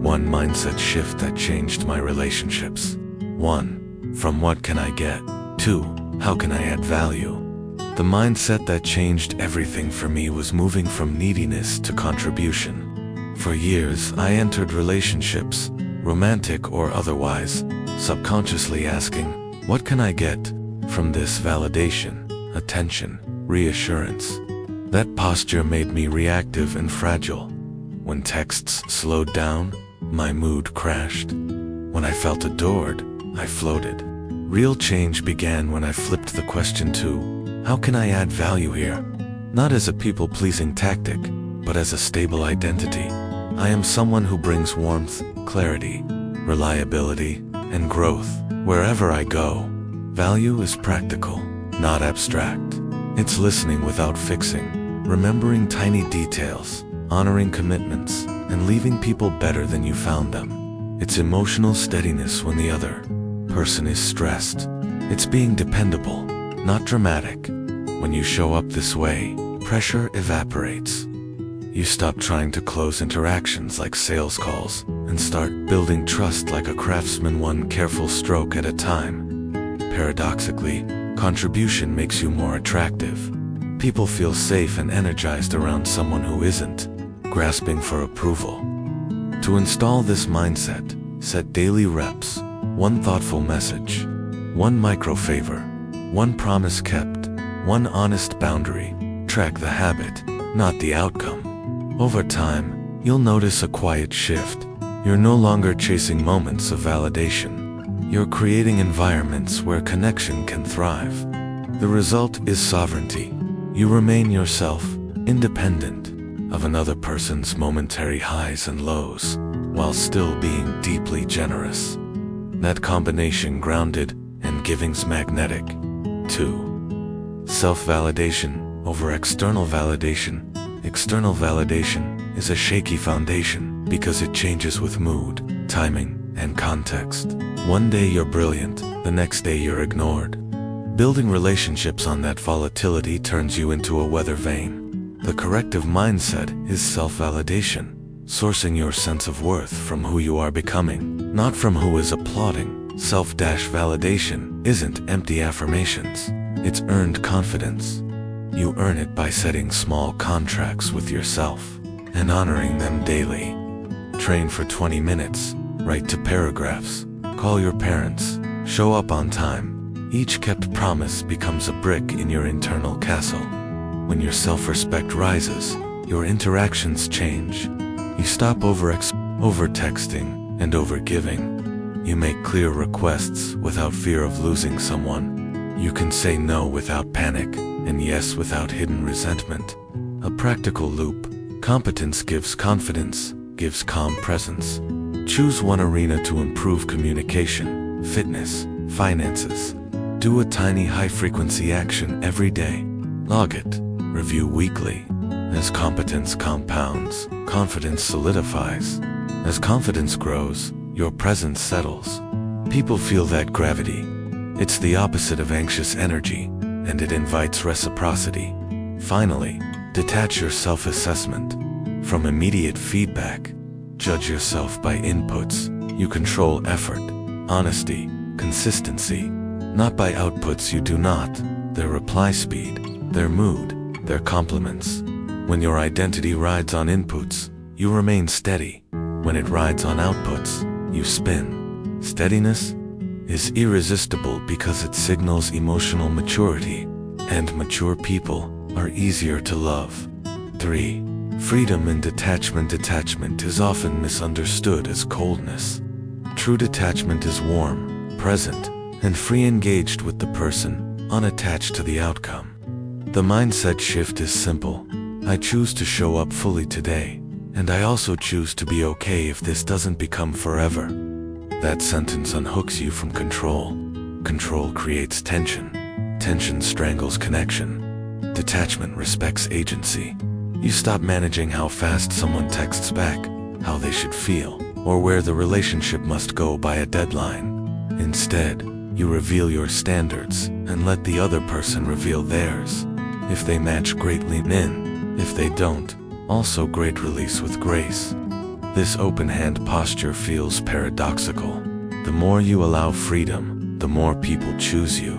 One mindset shift that changed my relationships. 1. From what can I get? 2. How can I add value? The mindset that changed everything for me was moving from neediness to contribution. For years, I entered relationships, romantic or otherwise, subconsciously asking, what can I get from this validation, attention, reassurance? That posture made me reactive and fragile. When texts slowed down, my mood crashed. When I felt adored, I floated. Real change began when I flipped the question to, how can I add value here? Not as a people-pleasing tactic, but as a stable identity. I am someone who brings warmth, clarity, reliability, and growth wherever I go. Value is practical, not abstract. It's listening without fixing, remembering tiny details, honoring commitments, and leaving people better than you found them. It's emotional steadiness when the other person is stressed. It's being dependable, not dramatic. When you show up this way, pressure evaporates. You stop trying to close interactions like sales calls and start building trust like a craftsman, one careful stroke at a time. Paradoxically, contribution makes you more attractive. People feel safe and energized around someone who isn't grasping for approval. To install this mindset, set daily reps, one thoughtful message, one micro favor, one promise kept, one honest boundary. Track the habit, not the outcome. Over time, you'll notice a quiet shift. You're no longer chasing moments of validation. You're creating environments where connection can thrive. The result is sovereignty. You remain yourself, independent of another person's momentary highs and lows, while still being deeply generous. That combination, grounded and giving's magnetic. 2. Self-validation over external validation. External validation is a shaky foundation because it changes with mood, timing, and context. One day you're brilliant, the next day you're ignored. Building relationships on that volatility turns you into a weather vane. The corrective mindset is self-validation, sourcing your sense of worth from who you are becoming, not from who is applauding. Self-validation isn't empty affirmations, it's earned confidence. You earn it by setting small contracts with yourself and honoring them daily. Train for 20 minutes, write 2 paragraphs, call your parents, show up on time. Each kept promise becomes a brick in your internal castle. When your self-respect rises, your interactions change. You stop over-texting and over-giving. You make clear requests without fear of losing someone. You can say no without panic, and yes without hidden resentment. A practical loop. Competence gives confidence, gives calm presence. Choose one arena to improve communication, fitness, finances. Do a tiny high-frequency action every day. Log it. Review weekly. As competence compounds, confidence solidifies. As confidence grows, your presence settles. People feel that gravity. It's the opposite of anxious energy, and it invites reciprocity. Finally, detach your self-assessment from immediate feedback. Judge yourself by inputs. You control effort, honesty, consistency, not by outputs you do not, their reply speed, their mood, their compliments. When your identity rides on inputs, you remain steady. When it rides on outputs, you spin. Steadiness is irresistible because it signals emotional maturity, and mature people are easier to love. 3. Freedom and detachment. Detachment is often misunderstood as coldness. True detachment is warm, present, and free, engaged with the person, unattached to the outcome. The mindset shift is simple. I choose to show up fully today, and I also choose to be okay if this doesn't become forever. That sentence unhooks you from control. Control creates tension. Tension strangles connection. Detachment respects agency. You stop managing how fast someone texts back, how they should feel, or where the relationship must go by a deadline. Instead, you reveal your standards and let the other person reveal theirs. If they match, great, lean in. If they don't, also great, release with grace. This open-hand posture feels paradoxical. The more you allow freedom, the more people choose you.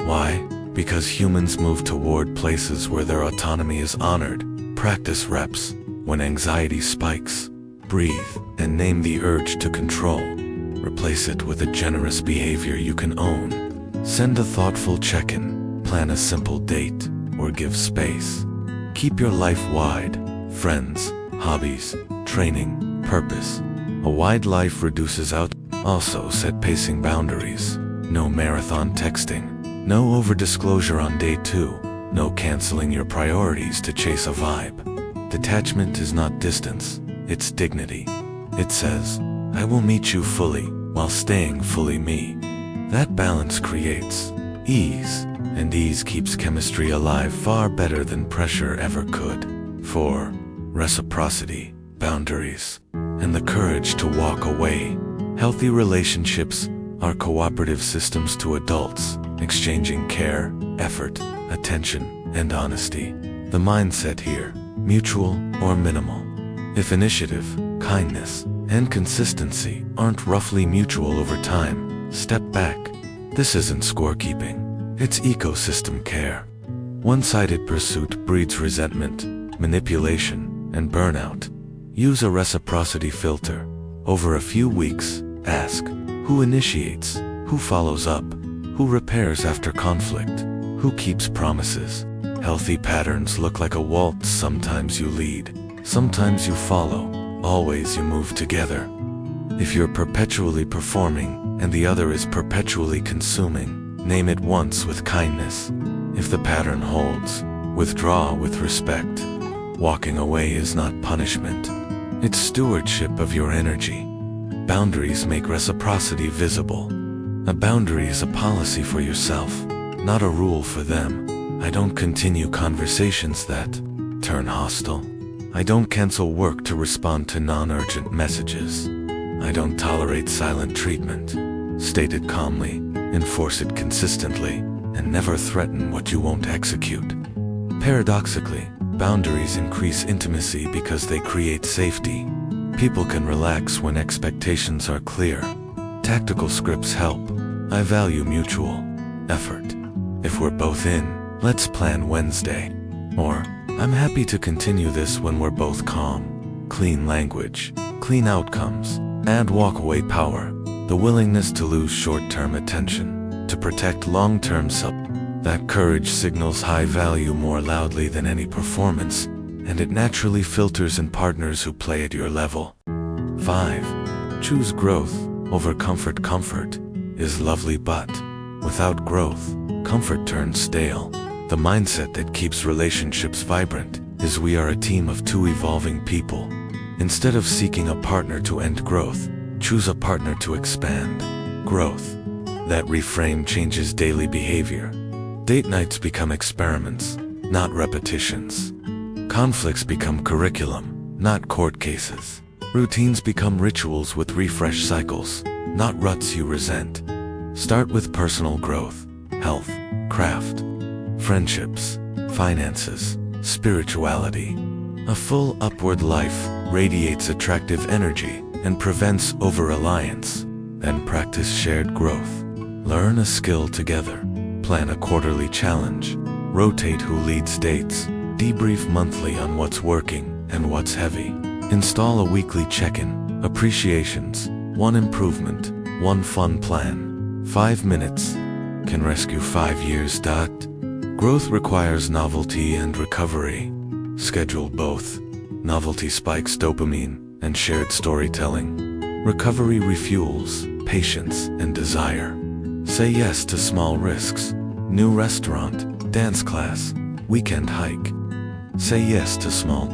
Why? Because humans move toward places where their autonomy is honored. Practice reps. When anxiety spikes, breathe and name the urge to control. Replace it with a generous behavior you can own. Send a thoughtful check-in, plan a simple date, or give space. Keep your life wide. Friends, hobbies, training, purpose. A wide life reduces out. Also set pacing boundaries. No marathon texting. No over-disclosure on day 2. No canceling your priorities to chase a vibe. Detachment is not distance, it's dignity. It says, I will meet you fully while staying fully me. That balance creates ease, and ease keeps chemistry alive far better than pressure ever could. 4. Reciprocity, boundaries, and the courage to walk away. Healthy relationships are cooperative systems to adults, exchanging care, effort, attention, and honesty. The mindset here, mutual or minimal. If initiative, kindness, and consistency aren't roughly mutual over time, step back. This isn't scorekeeping, it's ecosystem care. One-sided pursuit breeds resentment, manipulation, and burnout. Use a reciprocity filter. Over a few weeks, ask, who initiates, who follows up, who repairs after conflict, who keeps promises. Healthy patterns look like a waltz. Sometimes you lead, sometimes you follow, always you move together. If you're perpetually performing and the other is perpetually consuming, name it once with kindness. If the pattern holds, withdraw with respect. Walking away is not punishment. It's stewardship of your energy. Boundaries make reciprocity visible. A boundary is a policy for yourself, not a rule for them. I don't continue conversations that turn hostile. I don't cancel work to respond to non-urgent messages. I don't tolerate silent treatment. State it calmly, enforce it consistently, and never threaten what you won't execute. Paradoxically, boundaries increase intimacy because they create safety. People can relax when expectations are clear. Tactical scripts help. I value mutual effort. If we're both in, let's plan Wednesday. Or, I'm happy to continue this when we're both calm. Clean language, clean outcomes. Add walkaway power, the willingness to lose short-term attention, to protect long-term self. That courage signals high value more loudly than any performance, and it naturally filters in partners who play at your level. 5. Choose growth over comfort. Comfort is lovely, but without growth, comfort turns stale. The mindset that keeps relationships vibrant is we are a team of two evolving people. Instead of seeking a partner to end growth, choose a partner to expand growth. That reframe changes daily behavior. Date nights become experiments, not repetitions. Conflicts become curriculum, not court cases. Routines become rituals with refresh cycles, not ruts you resent. Start with personal growth, health, craft, friendships, finances, spirituality. A full upward life radiates attractive energy and prevents over-reliance. Then practice shared growth. Learn a skill together. Plan a quarterly challenge. Rotate who leads dates. Debrief monthly on what's working and what's heavy. Install a weekly check-in. Appreciations. One improvement. One fun plan. 5 minutes can rescue 5 years. Growth requires novelty and recovery. Schedule both. Novelty spikes dopamine and shared storytelling. Recovery refuels patience and desire. Say yes to small risks. New restaurant, dance class, weekend hike. Say yes to small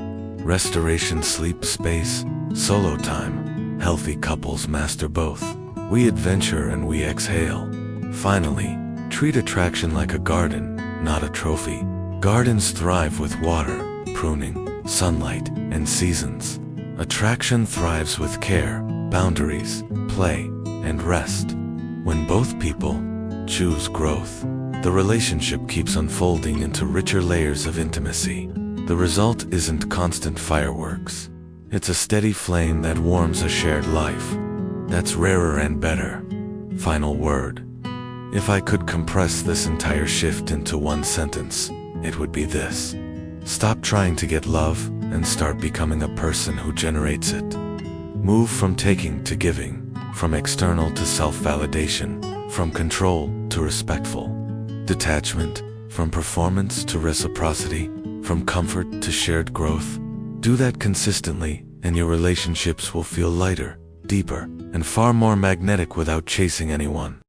restoration, sleep space, solo time. Healthy couples master both. We adventure and we exhale. Finally, treat attraction like a garden, not a trophy. Gardens thrive with water, pruning, sunlight, and seasons. Attraction thrives with care, boundaries, play, and rest. When both people choose growth, the relationship keeps unfolding into richer layers of intimacy. The result isn't constant fireworks. It's a steady flame that warms a shared life. That's rarer and better. Final word. If I could compress this entire shift into one sentence, it would be this. Stop trying to get love and start becoming a person who generates it. Move from taking to giving, from external to self-validation, from control to respectful detachment, from performance to reciprocity, from comfort to shared growth. Do that consistently, and your relationships will feel lighter, deeper, and far more magnetic without chasing anyone.